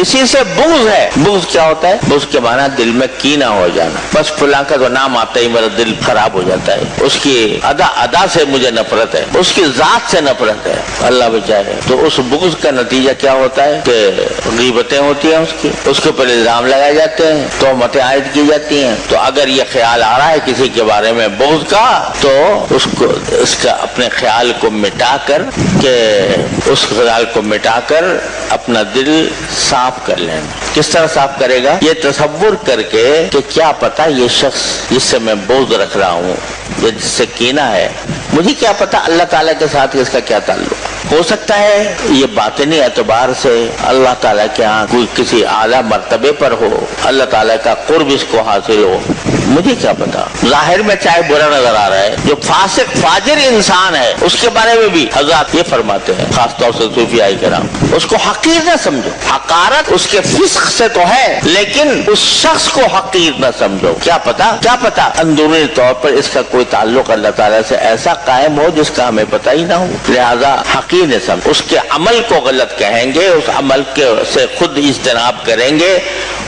किसी से बुग़्ज़ है। बुग़्ज़ क्या होता है? बुग़्ज़ के माना दिल में कीना हो जाना, बस फलां का तो नाम आता ही मेरा दिल खराब हो जाता है, उसकी अदा से मुझे नफरत है, उसकी जात से नफरत है, अल्लाह बचाए। तो उस बुग़्ज़ का नतीजा क्या होता है कि गीबतें होती हैं, उसके ऊपर इल्जाम लगाए जाते हैं, तोहमतें आयद की जाती हैं। तो अगर ये ख्याल आ रहा है किसी के बारे में बुग़्ज़ का, तो उसको इसका अपने ख्याल को मिटाकर अपना दिल साफ कर लेना। किस तरह साफ करेगा? ये तसव्वुर करके कि क्या पता ये शख्स जिससे मैं बुग़्ज़ रख रहा हूँ, ये जिससे कीना है, मुझे क्या पता अल्लाह ताला के साथ इसका क्या ताल्लुक। हो सकता है ये बातिनी एतबार से अल्लाह ताला के यहाँ कोई किसी आला मर्तबे पर हो, अल्लाह ताला का कुर्ब इसको हासिल हो, मुझे क्या पता। जाहिर में चाहे बुरा नजर आ रहा है, जो फासिक फाजिर इंसान है उसके बारे में भी हज़रत ये फरमाते हैं, खासतौर से सूफियाए किराम, उसको हकीर न समझो। हकारत उसके फिस्क से तो है, लेकिन उस शख्स को हकीर न समझो। क्या पता अंदरूनी तौर पर इसका कोई ताल्लुक अल्लाह ताला से ऐसा कायम हो जिसका हमें पता ही ना हो। लिहाजा हकीर न समझ, उसके अमल को गलत कहेंगे, उस अमल के से खुद इज्तनाब करेंगे,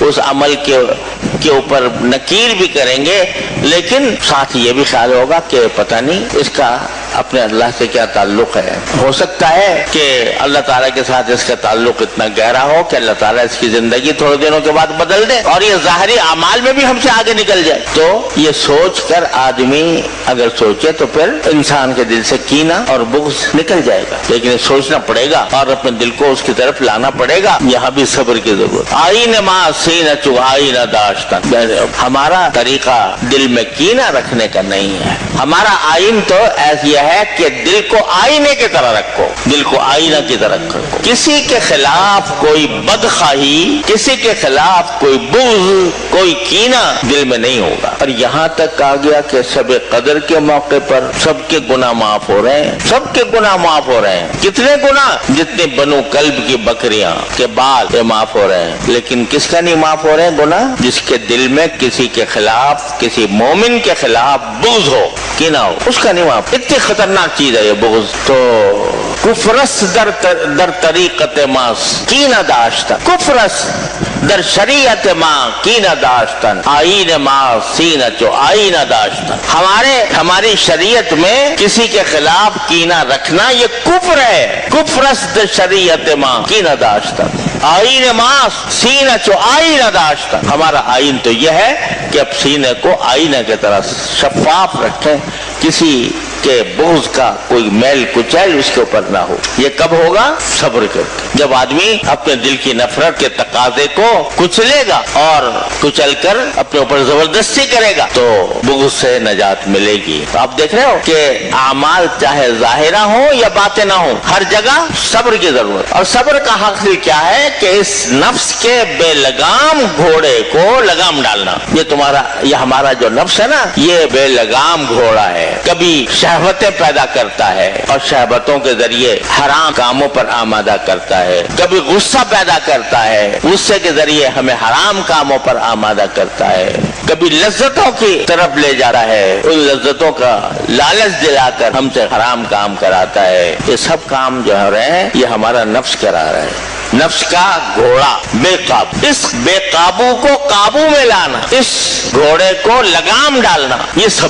उस अमल के ऊपर नकीर भी करेंगे, लेकिन साथ ये भी ख्याल होगा कि पता नहीं इसका अपने अल्लाह से क्या ताल्लुक है। हो सकता है कि अल्लाह ताला के साथ इसका ताल्लुक इतना गहरा हो कि अल्लाह ताला इसकी जिंदगी थोड़े दिनों के बाद बदल दे और ये ज़ाहिरी अमाल में भी हमसे आगे निकल जाए। तो ये सोच कर आदमी अगर सोचे तो फिर इंसान के दिल से कीना और बुग़्ज़ निकल जाएगा, लेकिन सोचना पड़ेगा और अपने दिल को उसकी तरफ लाना पड़ेगा। यहाँ भी सब्र की जरूरत। आईन मा सीना चुगाई न दाश्तन, हमारा तरीका दिल में कीना रखने का नहीं है। हमारा आइन तो ऐसी है कि दिल को आईने की तरह रखो, दिल को आईना की तरह रखो। किसी के खिलाफ कोई बदखाही, किसी के खिलाफ कोई बुग़्ज़, कोई कीना दिल में नहीं होगा। और यहाँ तक आ गया कि शब कदर के मौके पर सबके गुनाह माफ हो रहे हैं, सबके गुनाह माफ हो रहे हैं। कितने गुनाह? जितने बनु कल्ब की बकरियां के बाल ये माफ हो रहे हैं, लेकिन किसका नहीं माफ हो रहे हैं गुनाह? जिसके दिल में किसी के खिलाफ, किसी मोमिन के खिलाफ बुग़्ज़ हो, कीना हो, उसका नहीं माफ। इतनी खतरनाक चीज है ये बुग़्ज़। तो कुफ्रस दर तरीक़त मास कीना दाश्तन, कुफ्रस दर शरीयत माँ कीना दाश्तन, आईन माँ सीना चो आईना दाश्तन। हमारी शरीयत में किसी के खिलाफ कीना रखना ये कुफ्र है। कुफ्रस दर शरीयत माँ कीना दाश्तन, आईन माँ सीना चो आईना दाश्तन। हमारा आईन तो यह है कि अब सीने को आईना की तरह शफाफ रखें, किसी के बुग़्ज़ का कोई मैल कुचैल उसके ऊपर ना हो। ये कब होगा? सब्र करके, जब आदमी अपने दिल की नफरत के तकाजे को कुचलेगा और कुचल कर अपने ऊपर जबरदस्ती करेगा तो बुग़्ज़ से नजात मिलेगी। तो आप देख रहे हो कि आमाल चाहे ज़ाहिरा हो या बातिना हो, हर जगह सब्र की जरूरत। और सब्र का हासिल क्या है कि इस नफ्स के बेलगाम घोड़े को लगाम डालना। ये हमारा जो नफ्स है ना, ये बेलगाम घोड़ा है, कभी शहवतें पैदा करता है और शहवतों के जरिए हराम कामों पर आमादा करता है, कभी गुस्सा पैदा करता है, गुस्से के जरिए हमें हराम कामों पर आमादा करता है, कभी लज्जतों की तरफ ले जाता है, उन लज्जतों का लालच दिलाकर हमसे हराम काम कराता है। ये सब काम जो हो रहे हैं ये हमारा नफ्स करा रहा है। नफ्स का घोड़ा बेकाबू, इस बेकाबू को काबू में लाना, इस घोड़े को लगाम डालना, ये सब्र